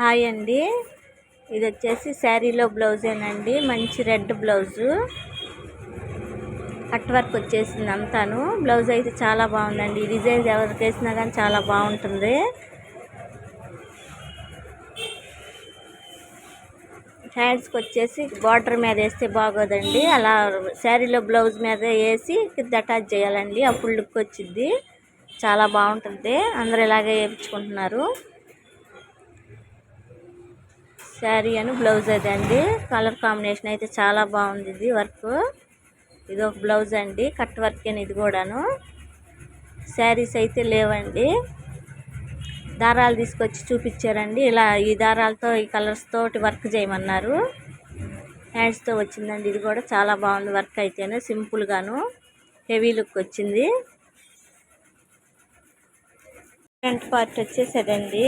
Hi అండి, ఇది వచ్చేసి శారీలో బ్లౌజేనండి. మంచి రెడ్ బ్లౌజు, కట్ వర్క్ వచ్చేసింది అంతాను. బ్లౌజ్ అయితే చాలా బాగుందండి. ఈ డిజైన్స్ ఎవరికి వేసినా కానీ చాలా బాగుంటుంది. హ్యాండ్స్కి వచ్చేసి బార్డర్ మీద వేస్తే బాగోదండి, అలా శారీలో బ్లౌజ్ మీద వేసి కింద అటాచ్ చేయాలండి. అప్పుడు లుక్ వచ్చింది, చాలా బాగుంటుంది. అందరు ఇలాగే వేయించుకుంటున్నారు. శారీ అని బ్లౌజ్ అదండి. కలర్ కాంబినేషన్ అయితే చాలా బాగుంది. ఇది వర్క్, ఇది ఒక బ్లౌజ్ అండి. కట్ వర్క్ అని ఇది కూడాను. శారీస్ అయితే లేవండి, దారాలు తీసుకొచ్చి చూపించారండి. ఇలా ఈ దారాలతో ఈ కలర్స్ తోటి వర్క్ చేయమన్నారు. హ్యాండ్స్తో వచ్చిందండి. ఇది కూడా చాలా బాగుంది వర్క్ అయితేనే, సింపుల్గాను హెవీ లుక్ వచ్చింది. ఫ్రంట్ పార్ట్ వచ్చేసి అదండి.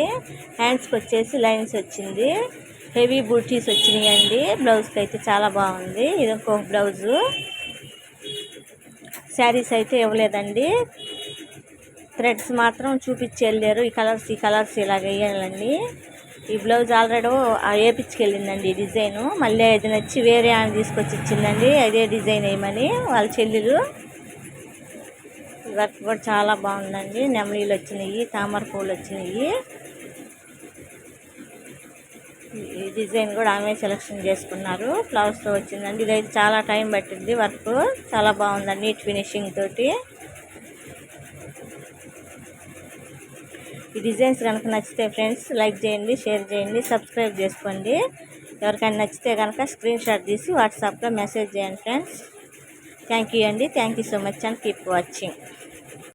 హ్యాండ్స్కి వచ్చేసి లైన్స్ వచ్చింది. హెవీ బూటీస్ వచ్చినాయండి. బ్లౌజ్కి అయితే చాలా బాగుంది. ఇది ఇంకొక బ్లౌజు. శారీస్ అయితే ఇవ్వలేదండి, థ్రెడ్స్ మాత్రం చూపించి వెళ్ళారు. ఈ కలర్స్ ఇలాగ వేయాలండి. ఈ బ్లౌజ్ ఆల్రెడీ వేపించుకెళ్ళిందండి ఈ డిజైను. మళ్ళీ అది నచ్చి వేరే ఆమె తీసుకొచ్చి ఇచ్చిందండి అదే డిజైన్ వేయమని, వాళ్ళ చెల్లెలు. వర్క్ కూడా చాలా బాగుందండి. నెమలీలు వచ్చినాయి, తామర పూలు వచ్చినాయి. ఈ డిజైన్ కూడా ఆమె సెలెక్షన్ చేసుకున్నారు. ఫ్లవర్స్తో వచ్చిందండి. ఇదైతే చాలా టైం పట్టింది. వర్క్ చాలా బాగుందండి, నీట్ ఫినిషింగ్ తోటి. ఈ డిజైన్స్ కనుక నచ్చితే ఫ్రెండ్స్ లైక్ చేయండి, షేర్ చేయండి, సబ్స్క్రైబ్ చేసుకోండి. ఎవరికైనా నచ్చితే కనుక స్క్రీన్ షాట్ తీసి వాట్సాప్లో మెసేజ్ చేయండి ఫ్రెండ్స్. థ్యాంక్ యూ అండి. Thank you so much and keep watching.